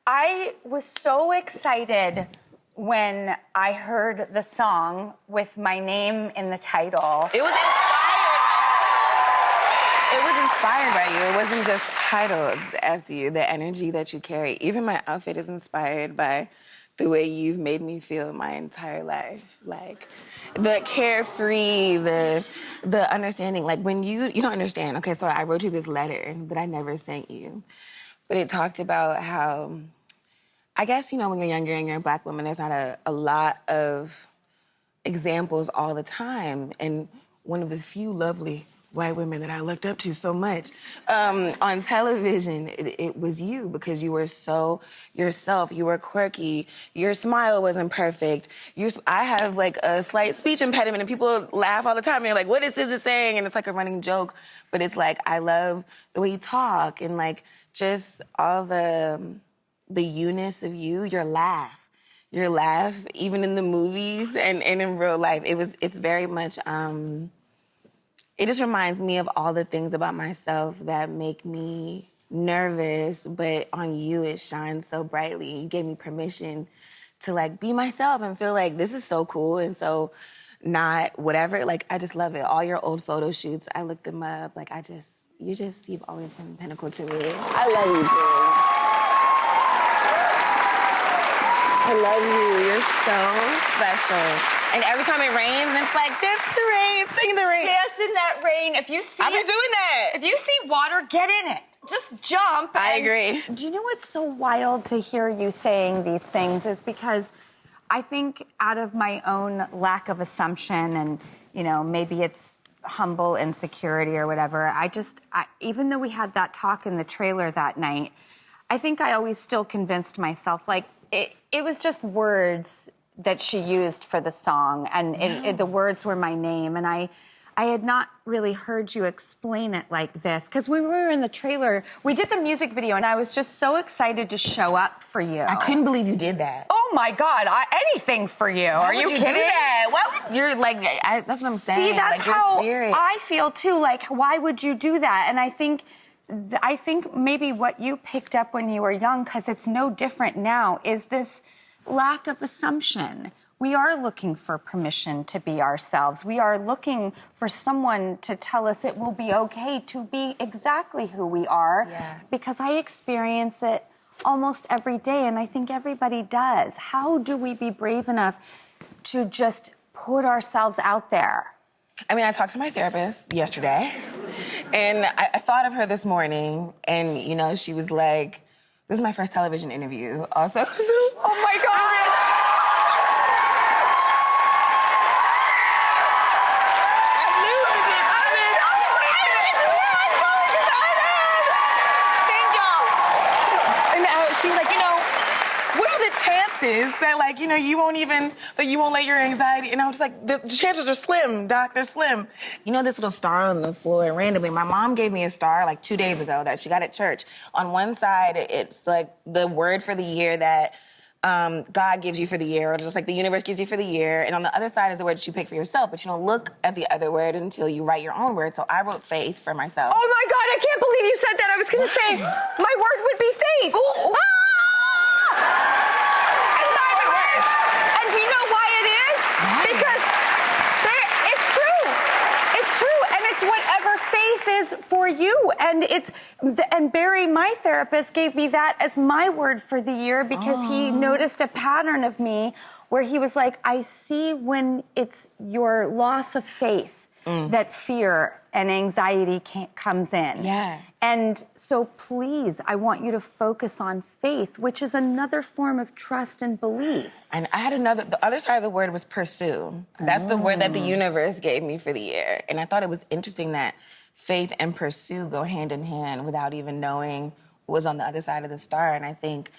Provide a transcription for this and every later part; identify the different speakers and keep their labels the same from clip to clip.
Speaker 1: I was so excited when I heard the song with my name in the title.
Speaker 2: It was inspired by you. It wasn't just titled after you. The energy that you carry. Even my outfit is inspired by the way you've made me feel my entire life. Like, the carefree, the understanding. Like, when you don't understand. Okay, so I wrote you this letter that I never sent you. But it talked about how, I guess, you know, when you're younger and you're a Black woman, there's not a lot of examples all the time. And one of the few lovely white women that I looked up to so much on television, it was you, because you were so yourself. You were quirky. Your smile wasn't perfect. I have like a slight speech impediment and people laugh all the time. And you're like, what is SZA saying? And it's like a running joke. But it's like, I love the way you talk and like just all the you-ness of you, your laugh, even in the movies and in real life. It's very much, it just reminds me of all the things about myself that make me nervous, but on you it shines so brightly. You gave me permission to like be myself and feel like this is so cool and so not whatever. Like, I just love it. All your old photo shoots, I looked them up. Like, you've always been the pinnacle to me. I love you, Drew. I love you. You're so special. And every time it rains, it's like, dance the rain, sing the rain.
Speaker 1: Dance in that rain. If you see
Speaker 2: I've been doing that.
Speaker 1: If you see water, get in it. Just jump.
Speaker 2: I agree.
Speaker 1: Do you know what's so wild to hear you saying these things is because I think out of my own lack of assumption and, you know, maybe it's humble insecurity or whatever, even though we had that talk in the trailer that night, I think I always still convinced myself, like, it was just words that she used for the song, and the words were my name, and I had not really heard you explain it like this, because we were in the trailer, we did the music video, and I was just so excited to show up for you.
Speaker 2: I couldn't believe you did that.
Speaker 1: Oh my God, anything for you.
Speaker 2: Why
Speaker 1: Are you
Speaker 2: would
Speaker 1: kidding?
Speaker 2: Do that? Why would you're like? That's what I'm saying.
Speaker 1: See, that's
Speaker 2: like, your
Speaker 1: how
Speaker 2: spirit.
Speaker 1: I feel too. Like, why would you do that? And I think maybe what you picked up when you were young, because it's no different now, is this lack of assumption. We are looking for permission to be ourselves. We are looking for someone to tell us it will be okay to be exactly who we are.
Speaker 2: Yeah.
Speaker 1: Because I experience it almost every day, and I think everybody does. How do we be brave enough to just put ourselves out there?
Speaker 2: I mean, I talked to my therapist yesterday, and I thought of her this morning, and, you know, she was like, this is my first television interview also.
Speaker 1: Oh my God!
Speaker 2: I knew it was coming. Thank y'all. And she was like, you know, what are the chances that, like, you know, you won't let your anxiety, and I was just like, the chances are slim, Doc, they're slim. You know this little star on the floor, randomly, my mom gave me a star like 2 days ago that she got at church. On one side, it's like the word for the year that God gives you for the year, or just like the universe gives you for the year. And on the other side is the word that you pick for yourself, but you don't look at the other word until you write your own word. So I wrote faith for myself.
Speaker 1: Oh my God, I can't believe you said that. I was gonna say, my word would be faith.
Speaker 2: Ooh.
Speaker 1: Ah! It's not even word. And do you know why it is? Because it's true. It's true, and it's whatever faith is for you. And Barry, my therapist, gave me that as my word for the year because he noticed a pattern of me where he was like, I see when it's your loss of faith that fear and anxiety comes in.
Speaker 2: Yeah.
Speaker 1: And so please, I want you to focus on faith, which is another form of trust and belief.
Speaker 2: And I had the other side of the word was pursue. That's the word that the universe gave me for the year. And I thought it was interesting that faith and pursue go hand in hand without even knowing what was on the other side of the star. And I think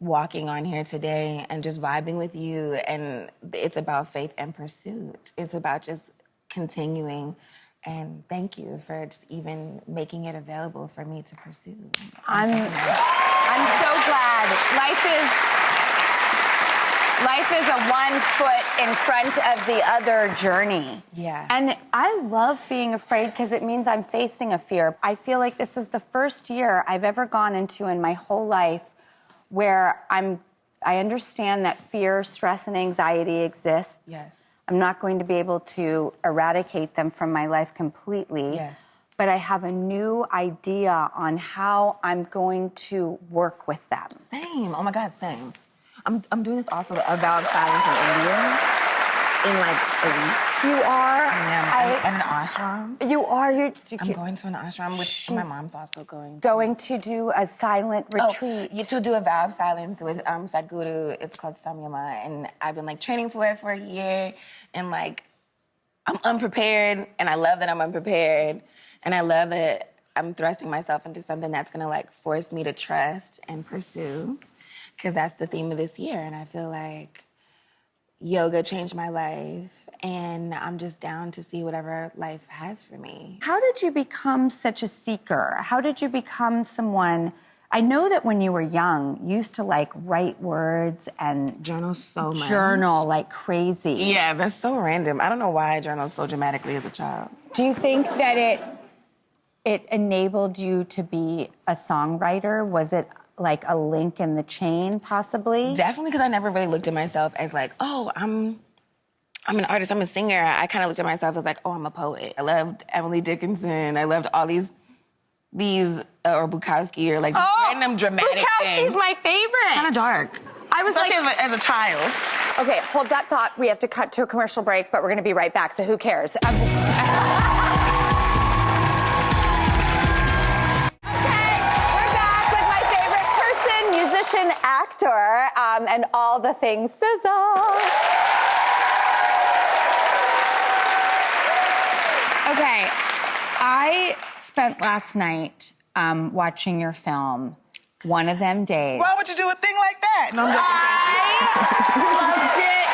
Speaker 2: walking on here today and just vibing with you, and it's about faith and pursuit. It's about just continuing. And thank you for just even making it available for me to pursue.
Speaker 1: I'm so glad. Life is a one foot in front of the other journey.
Speaker 2: Yeah.
Speaker 1: And I love being afraid because it means I'm facing a fear. I feel like this is the first year I've ever gone into in my whole life where I understand that fear, stress, and anxiety exists.
Speaker 2: Yes.
Speaker 1: I'm not going to be able to eradicate them from my life completely.
Speaker 2: Yes.
Speaker 1: But I have a new idea on how I'm going to work with them.
Speaker 2: Same. Oh my God, same. I'm doing this also, a vow of silence in India in like a week.
Speaker 1: You are?
Speaker 2: At an ashram.
Speaker 1: You are?
Speaker 2: I'm going to an ashram, which my mom's also going to.
Speaker 1: Going to do a silent retreat.
Speaker 2: To do a vow of silence with Sadhguru. It's called Samyama, and I've been like training for it for a year, and like I'm unprepared, and I love that I'm unprepared, and I love that I'm thrusting myself into something that's gonna like force me to trust and pursue, because that's the theme of this year, and I feel like yoga changed my life, and I'm just down to see whatever life has for me.
Speaker 1: How did you become such a seeker? How did you become someone? I know that when you were young, you used to like write words and
Speaker 2: journal so much.
Speaker 1: Journal like crazy.
Speaker 2: Yeah, that's so random. I don't know why I journaled so dramatically as a child.
Speaker 1: Do you think that it enabled you to be a songwriter? Was it like a link in the chain, possibly?
Speaker 2: Definitely, because I never really looked at myself as like, oh, I'm an artist, I'm a singer. I kind of looked at myself as like, oh, I'm a poet. I loved Emily Dickinson. I loved all these or Bukowski, or like just random dramatic things.
Speaker 1: Bukowski's my favorite.
Speaker 2: Kind of dark.
Speaker 1: I was
Speaker 2: especially
Speaker 1: like,
Speaker 2: as a child.
Speaker 1: Okay, hold that thought. We have to cut to a commercial break, but we're going to be right back, so who cares? Musician, actor, and all the things SZA. Okay, I spent last night watching your film, One of Them Days.
Speaker 2: Why would you do a thing like that? No,
Speaker 1: I loved it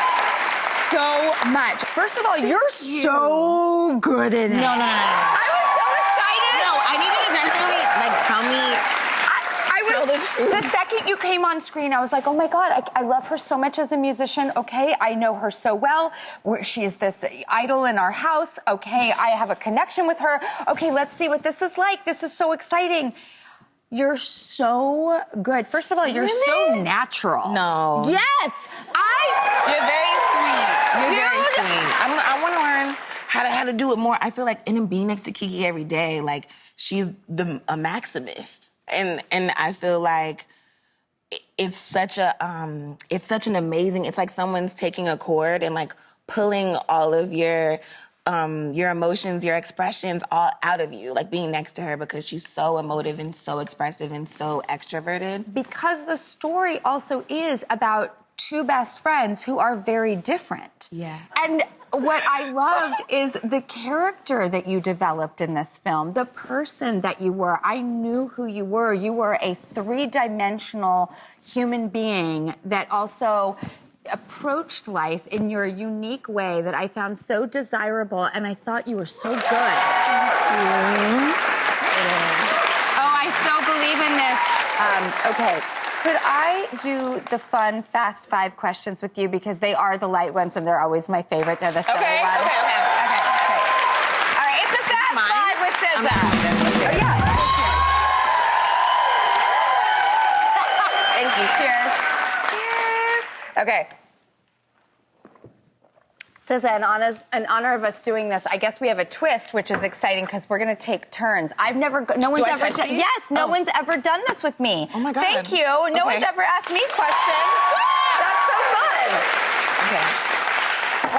Speaker 1: so much. First of all, you're so good in it.
Speaker 2: No.
Speaker 1: I was so excited.
Speaker 2: No, I need you to genuinely, like, tell me.
Speaker 1: The second you came on screen, I was like, oh my God, I love her so much as a musician. Okay, I know her so well. She's this idol in our house. Okay, I have a connection with her. Okay, let's see what this is like. This is so exciting. You're so good. First of all, you're so natural.
Speaker 2: No.
Speaker 1: Yes,
Speaker 2: You're very sweet. You're very sweet. I want to learn how to do it more. I feel like in being next to Kiki every day, like she's a maximist. And I feel like it's such an amazing, it's like someone's taking a chord and like pulling all of your emotions, your expressions all out of you, like being next to her, because she's so emotive and so expressive and so extroverted.
Speaker 1: Because the story also is about two best friends who are very different.
Speaker 2: Yeah.
Speaker 1: And what I loved is the character that you developed in this film, the person that you were. I knew who you were. You were a three-dimensional human being that also approached life in your unique way that I found so desirable, and I thought you were so good. Oh, I so believe in this. Okay. Could I do the fun, fast 5 questions with you? Because they are the light ones, and they're always my favorite. They're the silly ones. Okay. All right, it's a fast 5 with SZA. Oh, yeah.
Speaker 2: Thank you.
Speaker 1: Cheers. Okay. SZA, in honor of us doing this, I guess we have a twist, which is exciting because we're going to take turns. No one's ever done. Yes, no one's ever done this with me.
Speaker 2: Oh my God.
Speaker 1: Thank you. No one's ever asked me questions. That's so fun.
Speaker 2: Okay.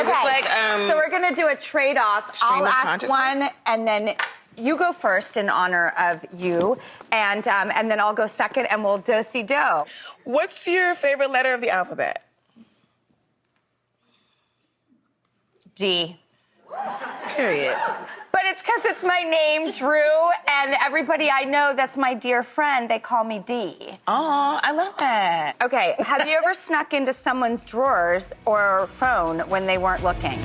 Speaker 1: Okay. So we're going to do a trade-off. I'll ask one, and then you go first in honor of you, and then I'll go second, and we'll do-si-do.
Speaker 2: What's your favorite letter of the alphabet?
Speaker 1: D.
Speaker 2: Period.
Speaker 1: But it's because it's my name, Drew, and everybody I know that's my dear friend, they call me D.
Speaker 2: Oh, I love that.
Speaker 1: Okay, have you ever snuck into someone's drawers or phone when they weren't looking?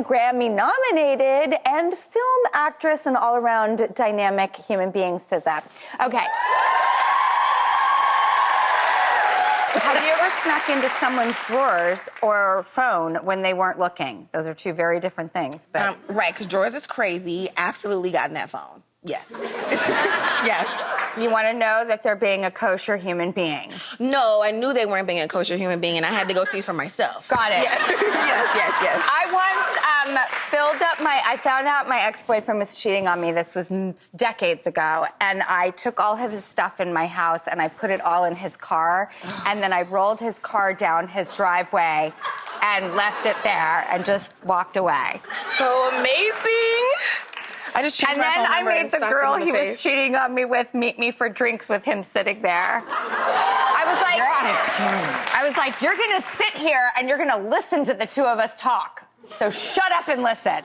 Speaker 1: Grammy-nominated and film actress and all-around dynamic human being, SZA. Okay. Have you ever snuck into someone's drawers or phone when they weren't looking? Those are two very different things. But
Speaker 2: Right, because drawers is crazy. Absolutely got in that phone. Yes. Yes.
Speaker 1: you want to know that they're being a kosher human being.
Speaker 2: No, I knew they weren't being a kosher human being, and I had to go see for myself.
Speaker 1: Got it.
Speaker 2: Yeah. Yes.
Speaker 1: I once I found out my ex-boyfriend was cheating on me. This was decades ago. And I took all of his stuff in my house and I put it all in his car. And then I rolled his car down his driveway and left it there and just walked away.
Speaker 2: So amazing. I just changed
Speaker 1: And
Speaker 2: my
Speaker 1: then
Speaker 2: phone
Speaker 1: I
Speaker 2: number
Speaker 1: made
Speaker 2: and
Speaker 1: the
Speaker 2: socked
Speaker 1: girl
Speaker 2: him in
Speaker 1: he
Speaker 2: the
Speaker 1: was
Speaker 2: face.
Speaker 1: cheating on me with meet me for drinks with him sitting there. I was like, you're gonna sit here and you're gonna listen to the two of us talk. So shut up and listen.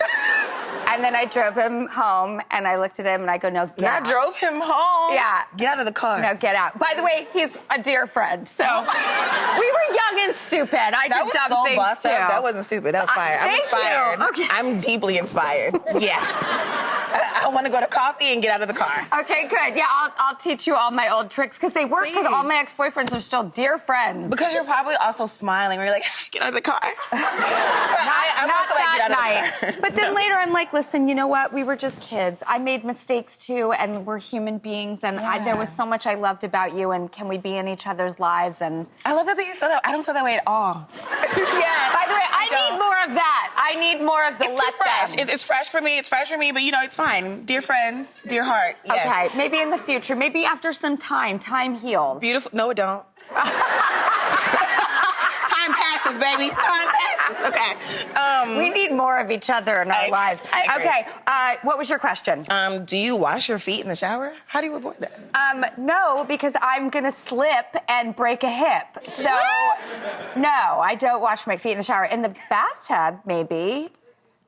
Speaker 1: And then I drove him home and I looked at him and I go, no, get out.
Speaker 2: I drove him home.
Speaker 1: Yeah.
Speaker 2: Get out of the car.
Speaker 1: No, get out. By the way, he's a dear friend. So we were young and stupid. I
Speaker 2: That
Speaker 1: did
Speaker 2: was
Speaker 1: dumb
Speaker 2: so
Speaker 1: things
Speaker 2: bossed
Speaker 1: too.
Speaker 2: up. That wasn't stupid. That was fire. I'm
Speaker 1: thank
Speaker 2: inspired.
Speaker 1: you. Okay.
Speaker 2: I'm deeply inspired. Yeah. I want to go to coffee and get out of the car.
Speaker 1: Okay, good. Yeah, I'll teach you all my old tricks because they work because
Speaker 2: Please.
Speaker 1: all my ex-boyfriends are still dear friends.
Speaker 2: Because you're probably also smiling where you're like, get out of the car. I'm
Speaker 1: Not
Speaker 2: also like,
Speaker 1: that
Speaker 2: get out
Speaker 1: night.
Speaker 2: of the car.
Speaker 1: But then later I'm like, listen, you know what? We were just kids. I made mistakes too, and we're human beings, and there was so much I loved about you, and can we be in each other's lives? And
Speaker 2: I love that you feel that. I don't feel that way at all. Yeah.
Speaker 1: by the way, I need more of that. I need more of the
Speaker 2: It's
Speaker 1: let
Speaker 2: too fresh.
Speaker 1: them.
Speaker 2: It's fresh for me. It's fresh for me, but you know, it's fine. Dear friends, dear heart. Yes.
Speaker 1: Okay, maybe in the future, maybe after some time heals.
Speaker 2: Beautiful. No, it don't. Time passes, baby. Time passes. Okay.
Speaker 1: We need more of each other in our lives.
Speaker 2: I agree.
Speaker 1: Okay, what was your question?
Speaker 2: Do you wash your feet in the shower? How do you avoid that?
Speaker 1: No, because I'm gonna slip and break a hip. So, no, I don't wash my feet in the shower. In the bathtub, maybe.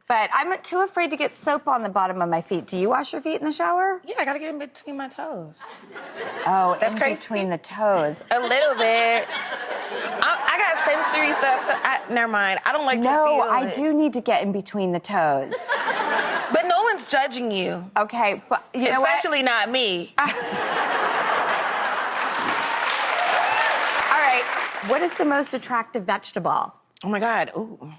Speaker 1: But I'm too afraid to get soap on the bottom of my feet. Do you wash your feet in the shower?
Speaker 2: Yeah, I gotta get in between my toes.
Speaker 1: Oh,
Speaker 2: That's
Speaker 1: in
Speaker 2: crazy.
Speaker 1: between the toes.
Speaker 2: A little bit. I got sensory stuff, so never mind. I don't like to feel
Speaker 1: No, I
Speaker 2: it.
Speaker 1: do need to get in between the toes.
Speaker 2: But no one's judging you.
Speaker 1: Okay, but you know what?
Speaker 2: Especially not me.
Speaker 1: All right, what is the most attractive vegetable?
Speaker 2: Oh my God. Ooh.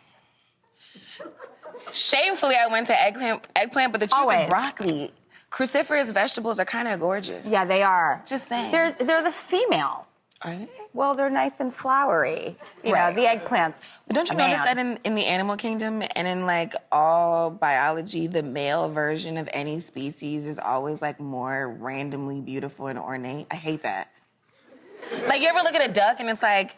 Speaker 2: Shamefully, I went to eggplant, but the truth
Speaker 1: Always.
Speaker 2: is broccoli. Cruciferous vegetables are kind of gorgeous.
Speaker 1: Yeah, they are.
Speaker 2: Just saying.
Speaker 1: They're the female.
Speaker 2: Are they?
Speaker 1: Well, they're nice and flowery. You
Speaker 2: Right.
Speaker 1: know, the eggplants.
Speaker 2: But don't you
Speaker 1: a
Speaker 2: notice
Speaker 1: man.
Speaker 2: that in the animal kingdom and in like all biology, the male version of any species is always like more randomly beautiful and ornate? I hate that. Like you ever look at a duck and it's like,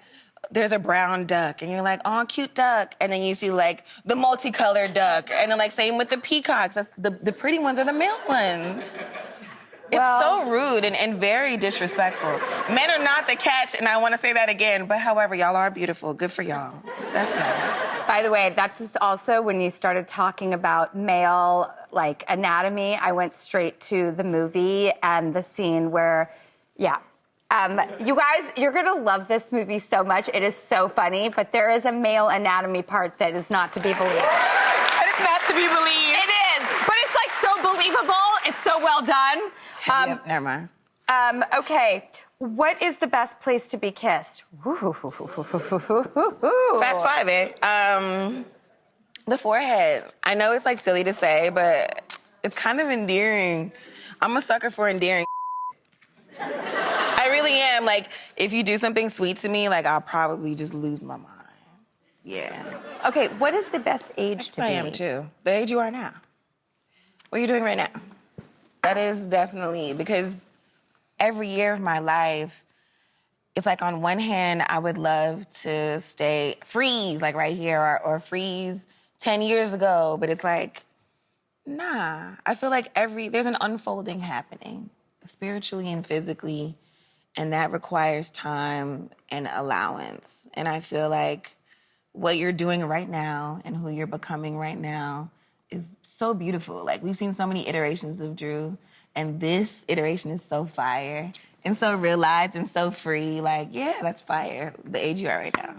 Speaker 2: there's a brown duck and you're like, oh, cute duck. And then you see like the multicolored duck. And then like same with the peacocks. That's the pretty ones are the male ones. It's so rude and very disrespectful. Men are not the catch, and I want to say that again, but however, y'all are beautiful. Good for y'all. That's nice.
Speaker 1: By the way, that's just also when you started talking about male, like, anatomy, I went straight to the movie and the scene where, you guys, you're going to love this movie so much. It is so funny, but there is a male anatomy part that is not to be believed.
Speaker 2: It's not to be believed.
Speaker 1: It is, but it's, like, so believable. It's so well done.
Speaker 2: Yep, never mind.
Speaker 1: Okay, what is the best place to be kissed?
Speaker 2: Fast five it. The forehead. I know it's like silly to say, but it's kind of endearing. I'm a sucker for endearing. I really am. Like, if you do something sweet to me, like, I'll probably just lose my mind. Yeah.
Speaker 1: Okay, what is the best age to be?
Speaker 2: I am too. The age you are now. What are you doing right now? That is definitely, because every year of my life, it's like on one hand, I would love to freeze like right here or freeze 10 years ago, but it's like, nah. I feel like there's an unfolding happening spiritually and physically, and that requires time and allowance. And I feel like what you're doing right now and who you're becoming right now is so beautiful. Like, we've seen so many iterations of Drew, and this iteration is so fire and so realized and so free. Like, yeah, that's fire, the age you are right now.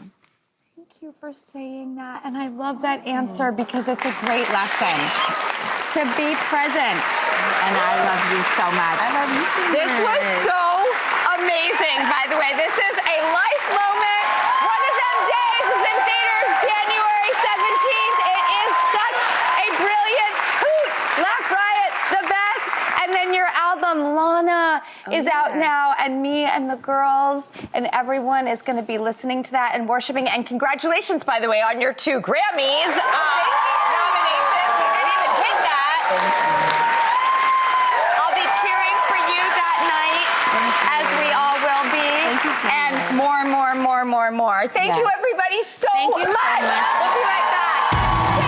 Speaker 1: Thank you for saying that, and I love that answer because it's a great lesson to be present. And I love you so much.
Speaker 2: I love you so much.
Speaker 1: This was so amazing, by the way. This is a life moment. One of them days is in theaters January 17th. It is such a brilliant hoot. Black Riot, the best. And then your album, Lana, is out now. And me and the girls and everyone is going to be listening to that and worshiping. And congratulations, by the way, on your 2 Grammys nominations. You didn't even hit that. I'll be cheering for you that night, as we all will be.
Speaker 2: Thank you so
Speaker 1: and
Speaker 2: much.
Speaker 1: more. Thank you, everybody, so much. We'll be right back.